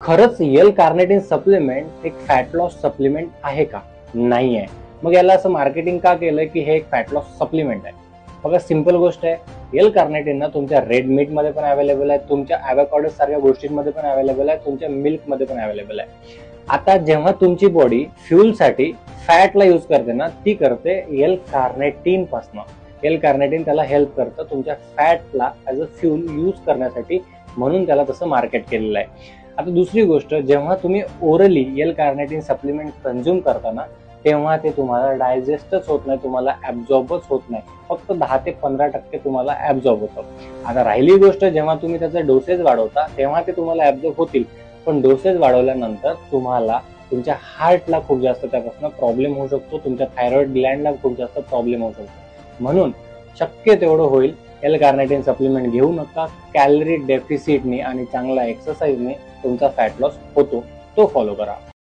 खरंच L carnitine supplement एक fat loss supplement आहे का? नाही आहे. मग याला असं मार्केटिंग का केलंय की हे एक फॅट लॉस सप्लिमेंट आहे? बघा, सिंपल गोष्ट आहे. एल कार्निटिन ना तुमच्या रेड मीट मध्ये पण अवेलेबल आहे, तुमच्या ॲव्होकाडो सारख्या गोष्टींमध्ये पण अवेलेबल आहे, तुमच्या मिल्क मध्ये पण अवेलेबल आहे. आता जेव्हा तुमची बॉडी फ्युलसाठी फॅटला यूज करते ना, ती करते एल कार्निटिन पासून. एल कार्निटिन त्याला हेल्प करतं तुमच्या फॅटला ॲज अ फ्यूल यूज करण्यासाठी, म्हणून त्याला तसं मार्केट केलेलं आहे. आता दुसरी गोष्ट, जेव्हा तुम्ही orally L carnitine supplement consume करताना तेव्हा ते तुम्हाला डायजेस्टच होत नाही, तुम्हाला ॲब्झॉर्बच होत नाही. फक्त 10 ते 15% तुम्हाला ॲब्झॉर्ब होतं. आता राहिली गोष्ट, जेव्हा तुम्ही त्याचा डोसेज वाढवता तेव्हा ते तुम्हाला ॲब्झॉर्ब होतील, पण डोसेज वाढवल्यानंतर तुम्हाला तुमच्या हार्टला खूप जास्त त्यापासून प्रॉब्लेम होऊ शकतो, तुमच्या थायरॉइड ग्लँडला खूप जास्त प्रॉब्लेम होऊ शकतो. म्हणून शक्य तेवढं होईल एल कार्निटिन सप्लिमेंट घेऊ नका. कॅलरी डेफिसिटने आणि चांगला एक्सरसाइजने तुमचा फॅट लॉस होतो, तो फॉलो करा.